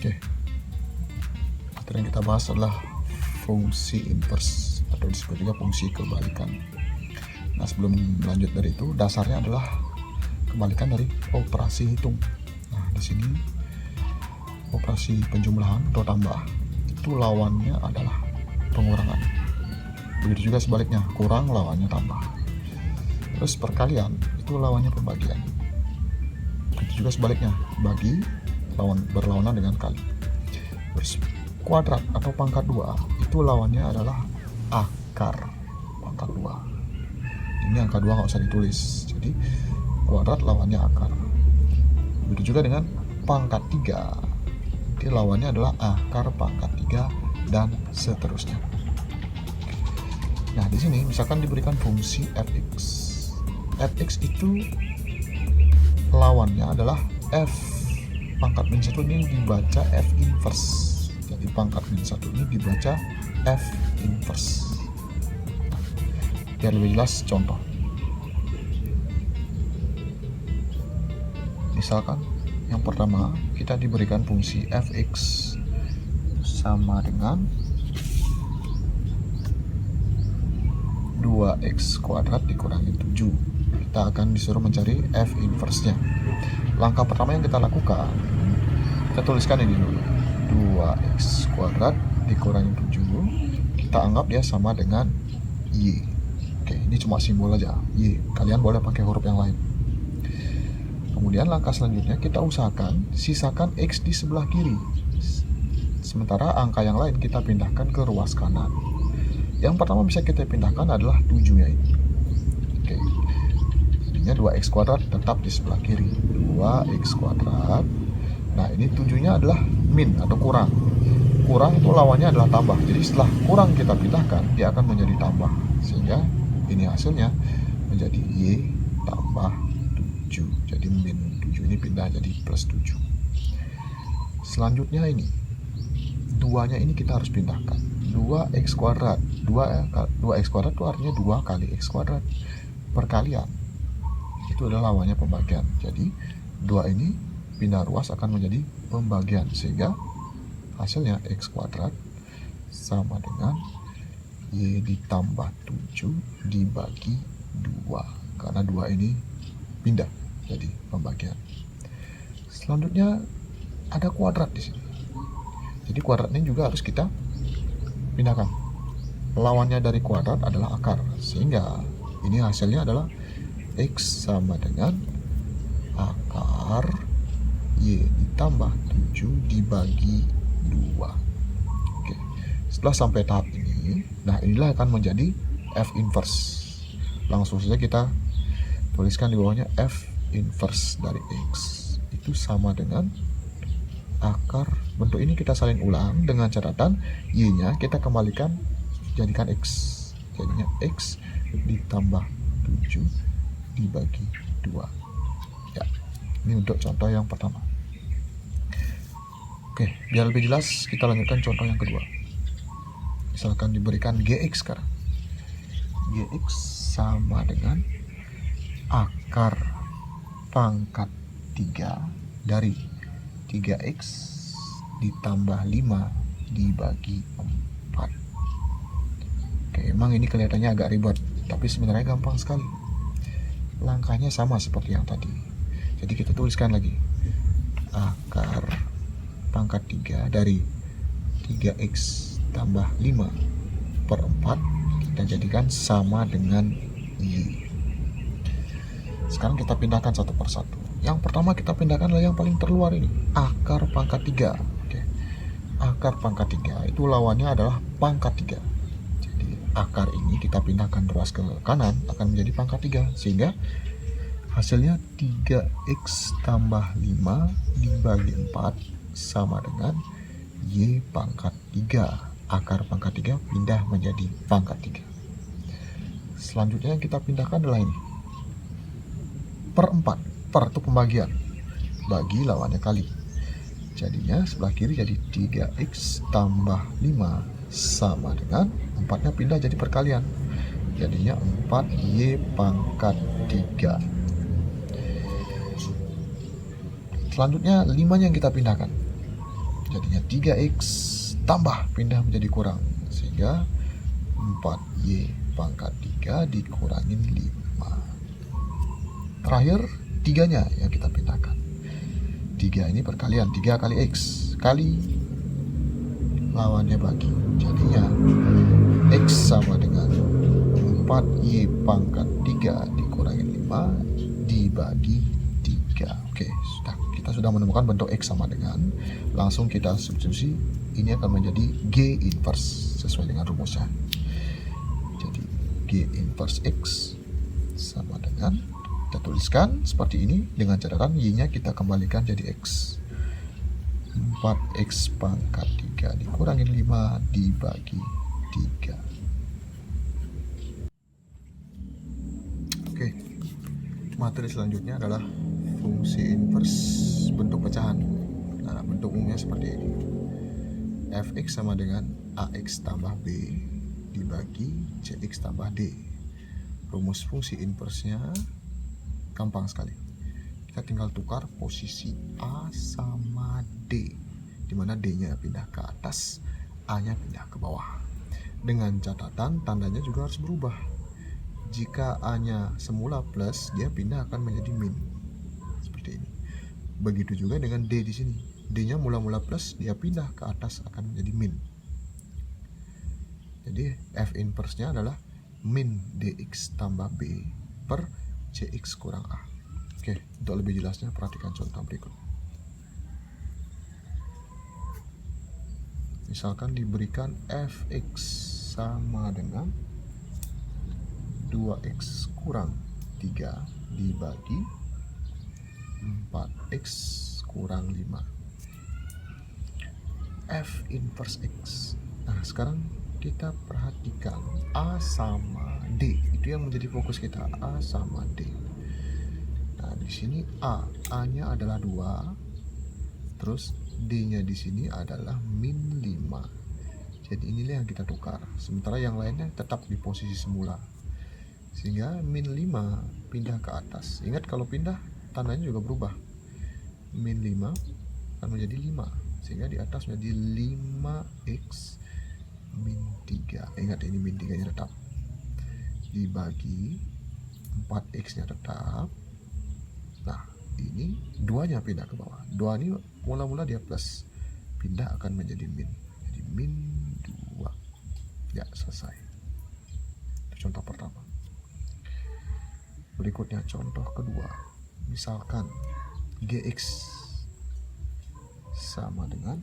Oke, materi yang kita bahas adalah fungsi inverse atau disebut juga fungsi kebalikan. Nah, sebelum lanjut dari itu, dasarnya adalah kebalikan dari operasi hitung. Nah, di sini operasi penjumlahan atau tambah itu lawannya adalah pengurangan. Begitu juga sebaliknya, kurang lawannya tambah. Terus perkalian itu lawannya pembagian. Begitu juga sebaliknya, bagi berlawanan dengan kali. Terus kuadrat atau pangkat 2 itu lawannya adalah akar pangkat 2. Ini angka 2 nggak usah ditulis, jadi kuadrat lawannya akar. Begitu juga dengan pangkat 3, jadi lawannya adalah akar pangkat 3 dan seterusnya. Nah, di sini misalkan diberikan fungsi fx. Fx itu lawannya adalah f pangkat min 1 ini dibaca f inverse. Jadi pangkat min 1 ini dibaca f inverse. Biar lebih jelas contoh. Misalkan yang pertama kita diberikan fungsi fx sama dengan 2x kuadrat dikurangi 7. Kita akan disuruh mencari f inverse-nya. Langkah pertama yang kita lakukan, kita tuliskan ini dulu. 2x kuadrat dikurangi 7, kita anggap dia sama dengan y. Oke, ini cuma simbol aja, y. Kalian boleh pakai huruf yang lain. Kemudian langkah selanjutnya kita usahakan sisakan x di sebelah kiri. Sementara angka yang lain kita pindahkan ke ruas kanan. Yang pertama bisa kita pindahkan adalah 7-nya ini. Oke. Jadinya 2x kuadrat tetap di sebelah kiri. 2x kuadrat. Nah, ini 7-nya adalah min atau kurang. Kurang itu lawannya adalah tambah. Jadi setelah kurang kita pindahkan, dia akan menjadi tambah. Sehingga ini hasilnya menjadi y tambah 7. Jadi min 7 ini pindah jadi plus 7. Selanjutnya ini 2-nya ini kita harus pindahkan. 2x kuadrat. 2x kuadrat itu artinya 2 kali x kuadrat. Perkalian itu adalah lawannya pembagian. Jadi 2 ini pindah ruas akan menjadi pembagian, sehingga hasilnya x kuadrat sama dengan y ditambah 7 dibagi 2, karena 2 ini pindah jadi pembagian. Selanjutnya ada kuadrat di sini. Jadi kuadratnya juga harus kita pindahkan. Lawannya dari kuadrat adalah akar, sehingga ini hasilnya adalah x sama dengan akar y ditambah 7 dibagi 2. Oke. Setelah sampai tahap ini, nah inilah akan menjadi f inverse. Langsung saja kita tuliskan di bawahnya f inverse dari x itu sama dengan akar. Bentuk ini kita salin ulang dengan catatan y-nya kita kembalikan jadikan x. Jadinya x ditambah 7 dibagi 2. Ya, ini untuk contoh yang pertama. Oke, biar lebih jelas kita lanjutkan contoh yang kedua. Misalkan diberikan gx sekarang. Gx sama dengan akar pangkat 3 dari 3x ditambah 5 dibagi 4. Oke, emang ini kelihatannya agak ribet, tapi sebenarnya gampang sekali. Langkahnya sama seperti yang tadi. Jadi kita tuliskan lagi. Akar pangkat 3 dari 3x tambah 5 per 4 kita jadikan sama dengan y. Sekarang kita pindahkan satu persatu. Yang pertama kita pindahkan adalah yang paling terluar ini, akar pangkat 3. Oke. Akar pangkat 3 itu lawannya adalah pangkat 3. Jadi akar ini kita pindahkan ruas ke kanan akan menjadi pangkat 3, sehingga hasilnya 3x tambah 5 dibagi 4 sama dengan y pangkat 3. Akar pangkat 3 pindah menjadi pangkat 3. Selanjutnya yang kita pindahkan adalah ini, per 4. Per itu pembagian, bagi lawannya kali. Jadinya sebelah kiri jadi 3x tambah 5 sama dengan 4-nya pindah jadi perkalian. Jadinya 4y pangkat 3. Selanjutnya 5-nya yang kita pindahkan. jadinya 3x tambah pindah menjadi kurang, sehingga 4y pangkat 3 dikurangin 5. Terakhir 3-nya yang kita pindahkan. 3 ini perkalian, 3 kali x kali lawannya bagi, jadinya x sama dengan 4y pangkat 3 dikurangin 5 dibagi 3. Oke, kita sudah menemukan bentuk x sama dengan, langsung kita substitusi, ini akan menjadi G inverse sesuai dengan rumusnya. Jadi G inverse x sama dengan, kita tuliskan seperti ini dengan catatan y-nya kita kembalikan jadi x. 4x pangkat 3 dikurangin 5 dibagi 3. Oke, materi selanjutnya adalah fungsi inverse bentuk pecahan. Nah, bentuk umumnya seperti ini. Fx sama dengan ax tambah b dibagi cx tambah d. Rumus fungsi inversenya gampang sekali. Kita tinggal tukar posisi A sama D, dimana D-nya pindah ke atas, A-nya pindah ke bawah. Dengan catatan tandanya juga harus berubah. Jika A-nya semula plus, dia pindah akan menjadi min. Seperti ini. Begitu juga dengan D di sini. D-nya mula-mula plus, dia pindah ke atas akan menjadi min. Jadi F inverse-nya adalah min dx tambah b per cx kurang a. Oke, untuk lebih jelasnya perhatikan contoh berikut. Misalkan diberikan fx sama dengan 2x kurang 3 dibagi 4x kurang 5. F inverse x. Nah, sekarang kita perhatikan A sama D, itu yang menjadi fokus kita, A sama D. Nah, di sini A-nya adalah 2, terus D-nya di sini adalah min 5. Jadi inilah yang kita tukar, sementara yang lainnya tetap di posisi semula. Sehingga min 5 pindah ke atas. Ingat kalau pindah tandanya juga berubah. Min 5 akan menjadi 5, sehingga di atas menjadi 5x min 3. Ingat ini min 3 nya tetap dibagi 4x nya tetap. Nah, ini 2 nya pindah ke bawah. 2 ini mula-mula dia plus, pindah akan menjadi min, jadi min 2. Ya, selesai. Itu contoh pertama. Berikutnya contoh kedua. Misalkan gx sama dengan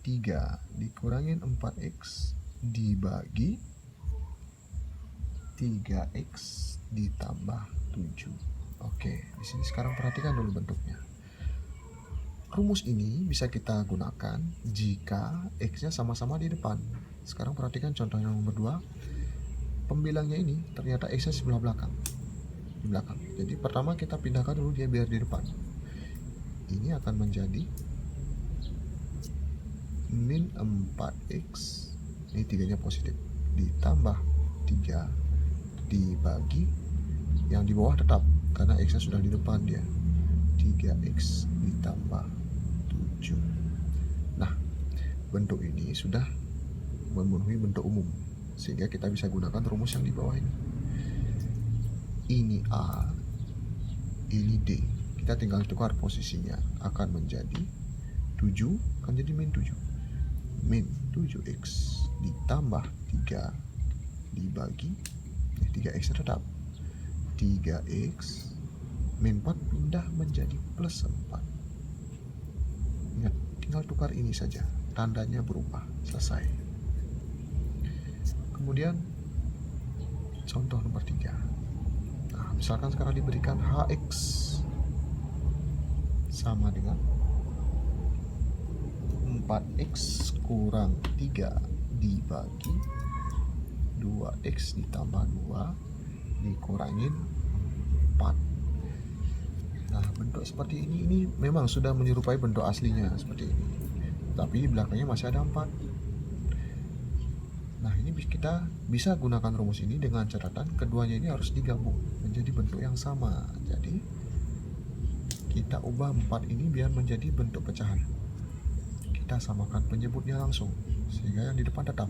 3 dikurangin 4x dibagi 3x ditambah 7. Oke, di sini sekarang perhatikan dulu bentuknya. Rumus ini bisa kita gunakan jika x-nya sama-sama di depan. Sekarang perhatikan contoh yang nomor 2. Pembilangnya ini ternyata x-nya sebelah belakang. Di belakang. Jadi pertama kita pindahkan dulu dia biar di depan. Ini akan menjadi min 4x, ini 3-nya positif, ditambah 3 dibagi, yang di bawah tetap karena x-nya sudah di depan dia, 3x ditambah 7. Nah, bentuk ini sudah memenuhi bentuk umum, sehingga kita bisa gunakan rumus yang di bawah ini. Ini A, ini D. Kita tinggal tukar posisinya, akan menjadi 7, akan jadi min 7. Min 7x ditambah 3 dibagi 3x tetap 3x min 4 pindah menjadi plus 4. Ingat, tinggal tukar ini saja, tandanya berubah, selesai. Kemudian contoh nomor 3. Nah, misalkan sekarang diberikan hx sama dengan 4x kurang 3 dibagi 2x ditambah 2 dikurangin 4. Nah, bentuk seperti ini memang sudah menyerupai bentuk aslinya seperti ini, tapi di belakangnya masih ada 4. Nah, ini kita bisa gunakan rumus ini dengan catatan keduanya ini harus digabung menjadi bentuk yang sama. Jadi kita ubah 4 ini biar menjadi bentuk pecahan. kita samakan penyebutnya langsung, sehingga yang di depan tetap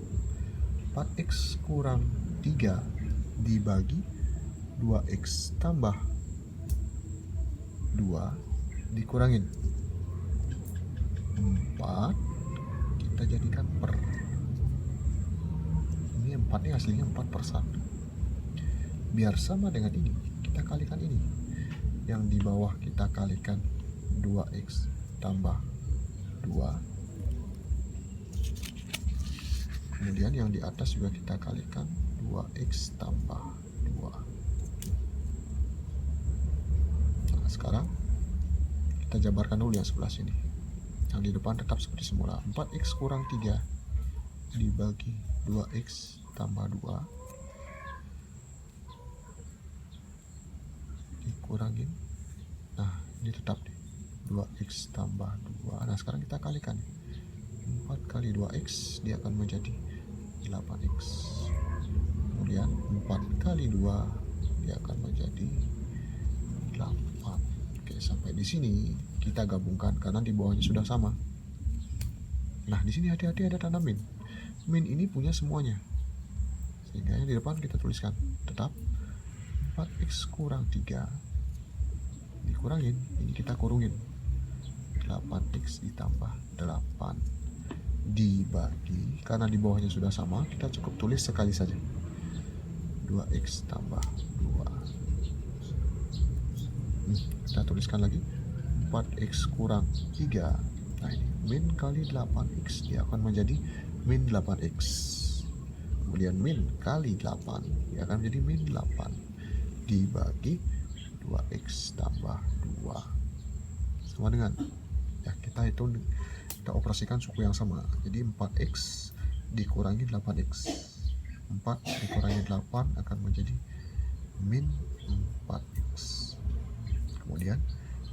4x kurang 3 dibagi 2x tambah 2 dikurangin 4, kita jadikan per. Ini 4 ini hasilnya 4 per 1. Biar sama dengan ini, kita kalikan ini. Yang di bawah kita kalikan 2x tambah 2. Kemudian yang di atas juga kita kalikan 2x tambah 2. Nah, sekarang kita jabarkan dulu yang sebelah sini. Yang di depan tetap seperti semula. 4x kurang 3 dibagi 2x tambah 2 dikurangin. Nah, ini tetap nih 2x tambah 2. Nah, sekarang kita kalikan 4 kali 2x, dia akan menjadi 8x. Kemudian 4 kali 2, dia akan menjadi 8. Oke, sampai di sini kita gabungkan karena di bawahnya sudah sama. Nah, di sini hati-hati ada tanda min. Min ini punya semuanya. Sehingga yang di depan kita tuliskan tetap 4x kurang 3 dikurangin, ini kita kurungin 8x ditambah 8 dibagi, karena di bawahnya sudah sama, kita cukup tulis sekali saja 2x tambah 2. Kita tuliskan lagi 4x kurang 3. Nah, ini min kali 8x, dia akan menjadi min 8x. Kemudian min kali 8, dia akan menjadi min 8 dibagi 2x tambah 2 sama dengan, ya kita hitung, kita operasikan suku yang sama. Jadi 4x dikurangi 8x, 4 dikurangi 8 akan menjadi min 4x. Kemudian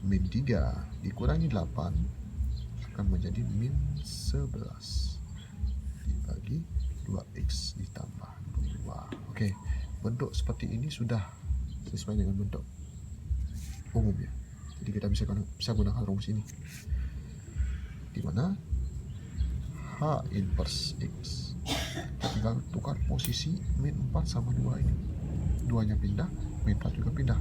min 3 dikurangi 8 akan menjadi min 11 dibagi 2x ditambah 2. Oke, bentuk seperti ini sudah sesuai dengan bentuk umum ya. Jadi kita bisa gunakan rumus ini, dimana H inverse X, kita tinggal tukar posisi min 4 sama 2 ini. 2 nya pindah, min 4 juga pindah.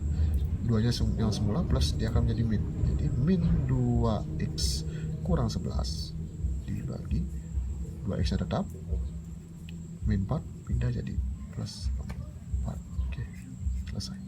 2 nya yang semula plus, dia akan menjadi min. Jadi min 2x kurang 11 dibagi 2x nya tetap, min 4 pindah jadi plus 4. Oke, selesai.